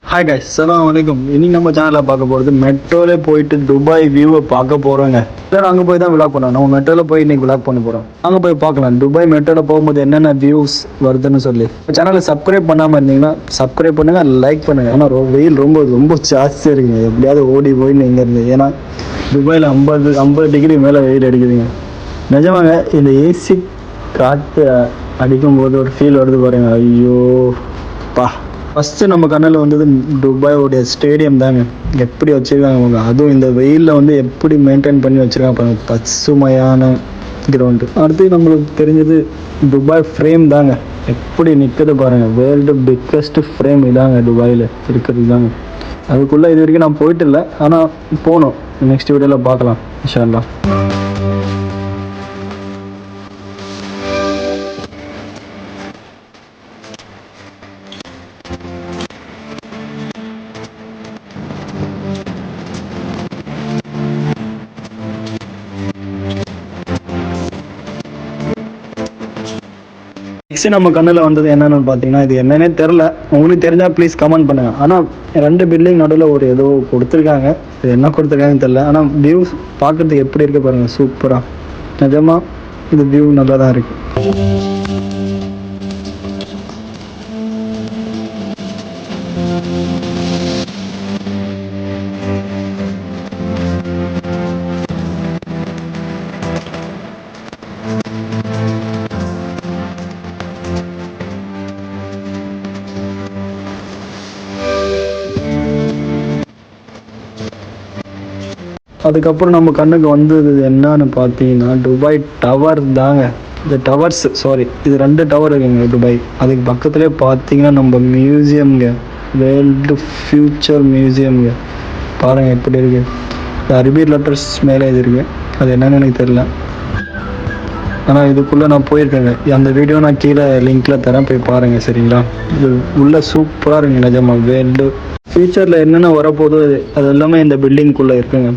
Hi guys, அஸ்ஸலாமு அலைக்கும். இன்னைக்கு நம்ம சேனலில் பார்க்க போகிறது மெட்ரோவில் போயிட்டு துபாய் வியூவை பார்க்க போகிறோங்க. எல்லாரும் அங்கே போய் தான் விளாக் பண்ணோம். நம்ம மெட்ரோவில் போய் இன்னைக்கு விளாக் பண்ண போகிறோம். அங்கே போய் பார்க்கலாம் துபாய் மெட்ரோவில் போகும்போது என்னென்ன வியூஸ் வருதுன்னு சொல்லி. சேனலை சப்ஸ்கிரைப் பண்ணாமல் இருந்தீங்கன்னா சப்ஸ்கிரைப் பண்ணுங்கள், லைக் பண்ணுங்கள். ஆனால் வெயில் ரொம்ப ரொம்ப ஜாஸ்தியாக இருக்குங்க. எப்படியாவது ஓடி போய் இங்கே இருந்து, ஏன்னா துபாயில் 50 டிகிரி மேலே வெயில் அடிக்குதுங்க. நிஜமாங்க, இந்த ஏசி காற்று அடிக்கும்போது ஒரு ஃபீல் வருது பாருங்க. ஐயோ பா. ஃபஸ்ட்டு நம்ம கண்ணில் வந்தது துபாயோடைய ஸ்டேடியம் தாங்க. எப்படி வச்சுருக்காங்க அவங்க, அதுவும் இந்த வெயிலில் வந்து எப்படி மெயின்டைன் பண்ணி வச்சுருக்காங்க பாருங்கள், பசுமையான கிரவுண்டு. அடுத்து நம்மளுக்கு தெரிஞ்சது துபாய் ஃப்ரேம் தாங்க. எப்படி நிற்குது பாருங்கள், வேர்ல்டு பிக்கஸ்ட் ஃப்ரேம் இதாங்க துபாயில் இருக்கிறது தாங்க. அதுக்குள்ளே இது வரைக்கும் நான் போயிட்டு இல்லை, ஆனால் போகணும். நெக்ஸ்ட் வீடியோவில் பார்க்கலாம் இன்ஷா அல்லாஹ். நெக்ஸ்ட் நம்ம கண்ணில் வந்தது என்னென்னு பார்த்தீங்கன்னா, இது என்னன்னே தெரில. உங்களுக்கு தெரிஞ்சால் ப்ளீஸ் கமெண்ட் பண்ணுங்கள். ஆனால் 2 பில்டிங் நடுவில் ஒரு ஏதோ கொடுத்துருக்காங்க. இது என்ன கொடுத்துருக்காங்கன்னு தெரில. ஆனால் வியூஸ் பார்க்குறதுக்கு எப்படி இருக்குது பாருங்கள், சூப்பராக. நிஜமாக இது வியூ நல்லா தான் இருக்குது. அதுக்கப்புறம் நம்ம கண்ணுக்கு வந்தது என்னன்னு பார்த்தீங்கன்னா துபாய் டவர் தாங்க. இந்த டவர்ஸ், சாரி, இது 2 டவர் இருக்குங்க துபாய். அதுக்கு பக்கத்துலேயே பார்த்தீங்கன்னா நம்ம மியூசியம்ங்க, வேர்ல்டு ஃபியூச்சர் மியூசியம்ங்க. பாருங்கள் எப்படி இருக்குது. இந்த அரபி லெட்டர்ஸ் மேலே இது இருக்குது. அது என்னன்னு எனக்கு தெரியல. ஆனால் இதுக்குள்ளே நான் போயிருக்கேங்க. அந்த வீடியோ நான் கீழே லிங்க்கில் தரேன், போய் பாருங்கள் சரிங்களா. இது உள்ளே சூப்பராக இருக்குங்க நிஜமாக. வேர்ல்டு ஃபியூச்சரில் என்னென்ன வரப்போதோ அது எல்லாமே இந்த பில்டிங்குள்ளே இருக்குங்க.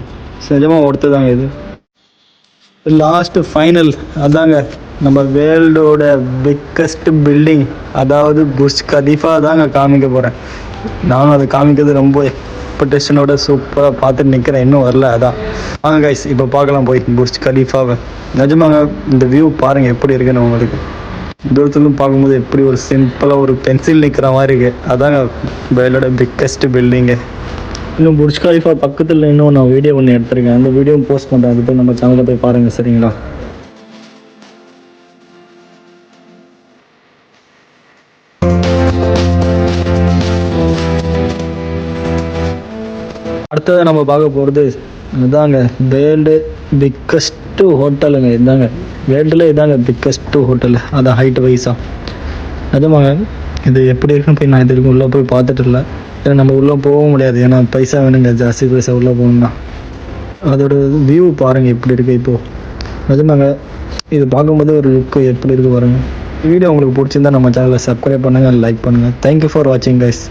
நிஜமாக ஒருத்ததாங்க இது. லாஸ்ட் ஃபைனல் அதாங்க, நம்ம வேர்ல்டோட பிக்கஸ்ட் பில்டிங், அதாவது புர்ஜ் கலீஃபா தாங்க காமிக்க போகிறேன். நானும் அதை காமிக்கிறது ரொம்ப எக்ஸ்பெக்டேஷனோட சூப்பராக பார்த்துட்டு நிற்கிறேன். இன்னும் வரல. அதான் வாங்க கைஸ், இப்போ பார்க்கலாம் போய் புர்ஜ் கலீஃபாவை. நிஜமாங்க இந்த வியூ பாருங்கள் எப்படி இருக்குன்னு. உங்களுக்கு தூரத்துலேருந்து பார்க்கும்போது எப்படி ஒரு சிம்பிளாக ஒரு பென்சில் நிற்கிற மாதிரி இருக்குது. அதாங்க வேர்ல்டோட பிக்கஸ்ட் பில்டிங்கு. இன்னும் புர்ஜ் கலீஃபா பக்கத்தில் இன்னும் நான் வீடியோ ஒன்று எடுத்திருக்கேன். அந்த வீடியோவும் போஸ்ட் பண்ணுறேன். அது போய் நம்ம சேனலில் போய் பாருங்கள் சரிங்களா. அடுத்தது நம்ம பார்க்க போகிறது இதாங்க, வேர்ல்டு பிக்கஸ்ட்டு ஹோட்டலுங்க. இதாங்க வேர்ல்டில் இதாங்க பிக்கஸ்ட்டு ஹோட்டலு. அதான் ஹைட் வைஸாக. நிஜமாங்க இது எப்படி இருக்குன்னு போய் நான் இது உள்ளே போய் பார்த்துட்டு இல்லை. ஏன்னா நம்ம உள்ளே போக முடியாது, ஏன்னா பைசா வேணுங்க, ஜாஸ்தி பைசா உள்ளே போகணுன்னா. அதோட வியூ பாருங்கள் எப்படி இருக்குது இப்போது. நிஜமாங்க இது பார்க்கும்போது ஒரு லுக்கு எப்படி இருக்குது பாருங்கள். வீடியோ உங்களுக்கு பிடிச்சிருந்தா நம்ம சேனலை சப்ஸ்கிரைப் பண்ணுங்கள், லைக் பண்ணுங்கள். தேங்க்யூ ஃபார் வாட்சிங் கைஸ்.